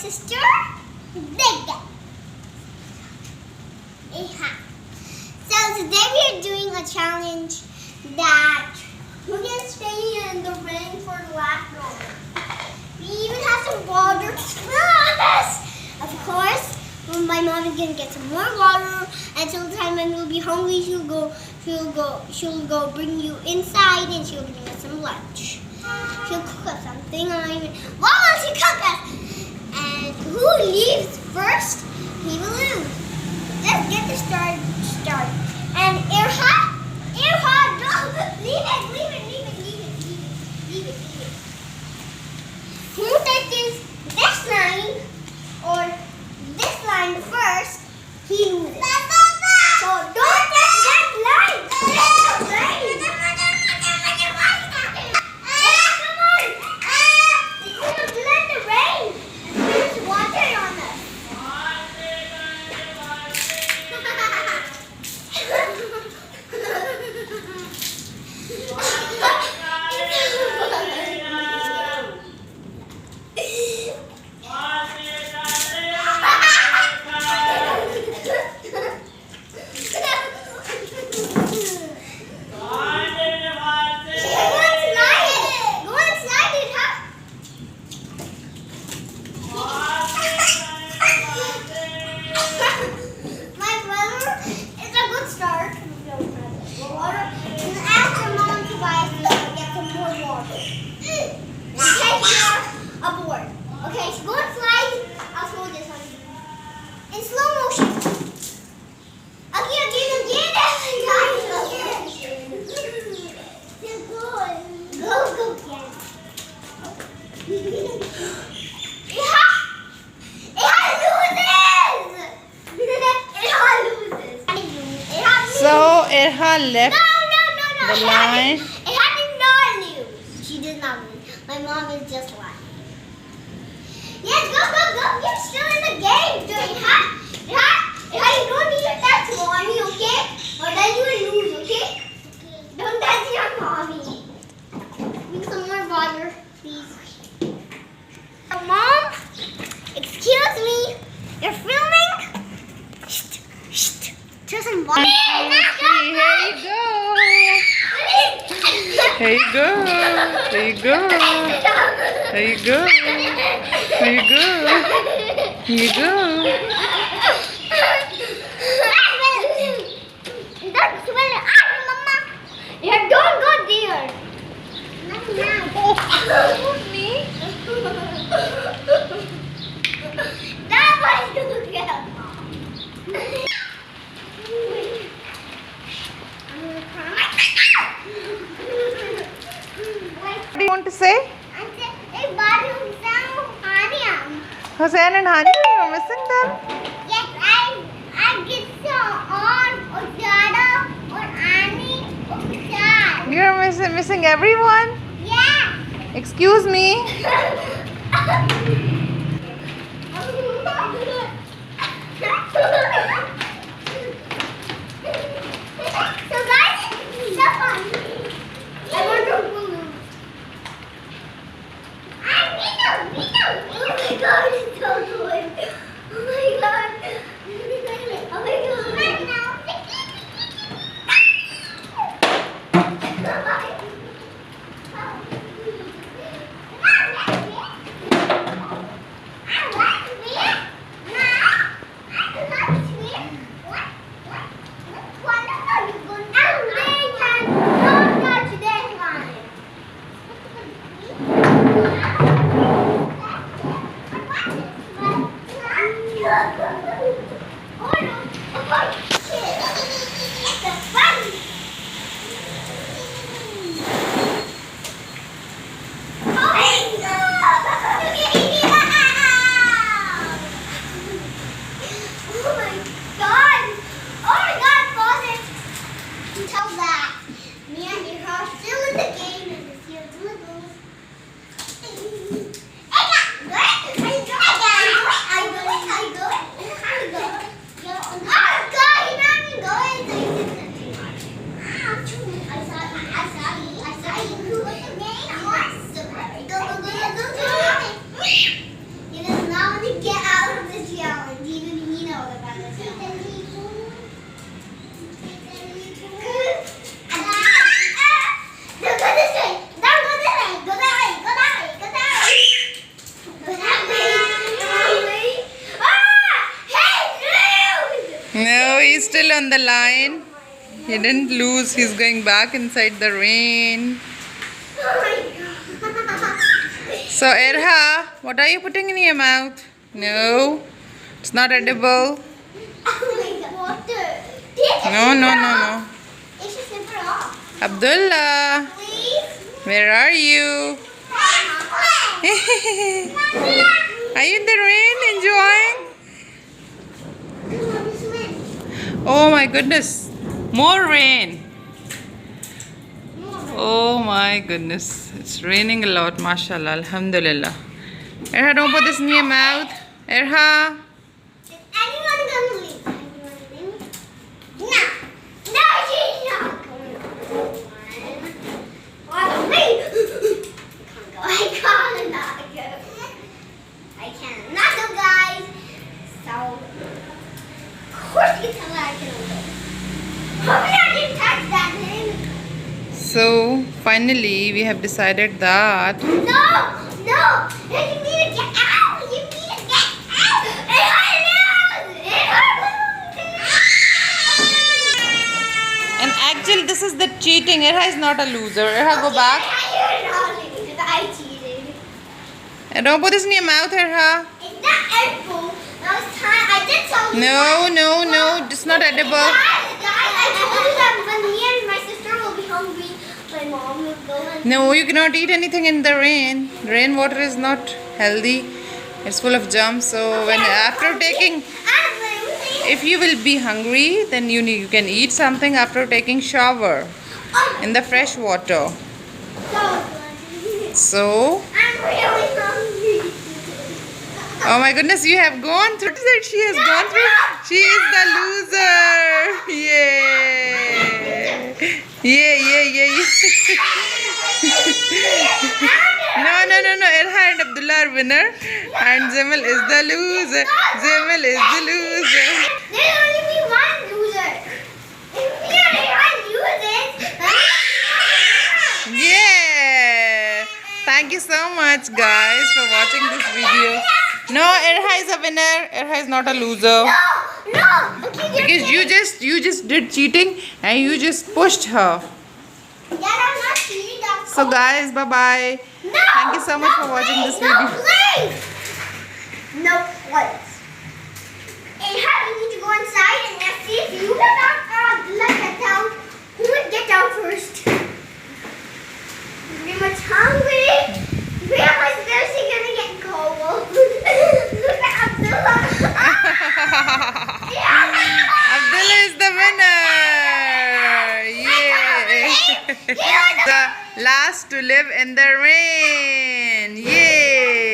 sister, big. So today we are doing a challenge that we're going to stay in the rain for the last moment. We even have some water to fill us. Of course, my mom is going to get some more water, and till the time when we'll be hungry, she'll go bring you inside, and she'll bring us some lunch. She'll cook us something. What will she cook us? And who leaves first, he will lose. Let's get the start. And Irha, no, leave it. Who touches this line or this line first, he loses. So don't touch that line. Okay, so go and slide. I'll hold this one. In slow motion. Again. Go again. So Irha left the line. Irha did not lose. She did not lose. My mom is just lying. Yes, go. You're still in the game, Irha, you don't need to touch mommy, okay? Or then you will lose, okay? Don't touch your mommy. Need some more water, please. Mom, excuse me. You're filming? Shh. Just some water. Here you go. Don't go there. Not now. Oh, me? That was too good. What do you want to say? Hussein and Hani, you're missing them? Yes, I get some on Ujada or Ani or Kushal. You're missing everyone? Yeah. Excuse me? So guys, it's so fun. I want to lose. We know. Oh my god, it's so good. Oh my god. still on the line. He didn't lose. He's going back inside the rain. So, Erha, what are you putting in your mouth? No, it's not edible. No, no, no, no. Abdullah, where are you? Are you in the rain enjoying? Oh my goodness, more rain. Oh my goodness, it's raining a lot, mashallah, alhamdulillah. Erha, don't put this in your mouth. Erha. Is anyone gonna leave? No. No, she's not going to. Follow me. I cannot go. I cannot go, guys. So, of course you can tell that I can go. Hopefully I didn't touch that thing. So finally we have decided that No! You need to get out! You need to get out! It hurts! and actually this is the cheating. Erha is not a loser. Erha, go back. I cheated. And don't put this in your mouth, Erha. It's not edible. That was time. I did tell you. No, it's not edible. Guys, I told you that when me and my sister will be hungry, my mom will go and... No, you cannot eat anything in the rain. Rainwater is not healthy. It's full of germs. So when after taking, if you will be hungry, then you can eat something after taking shower in the fresh water. So, I'm really hungry. oh my goodness, you have gone through that. She has gone through. She is the loser. Yeah. No. Erha and Abdullah are winner, and Zemil is the loser. Zemil is the loser. There's only be one loser. If we only one loses, Yeah. Thank you so much, guys, for watching this video. No, Erha is a winner. Erha is not a loser. no. Okay, Because you just did cheating and you just pushed her. I'm not cheating. So guys, bye bye. No. Thank you so much for watching this video. No place. And how you need to go inside and let's see if you get down or let's get down. Who would get down first? Very much hungry. Grandma's seriously gonna get cold. Look at Abdullah. Abdullah is the winner. Yay. The last to live in the rain. Yay.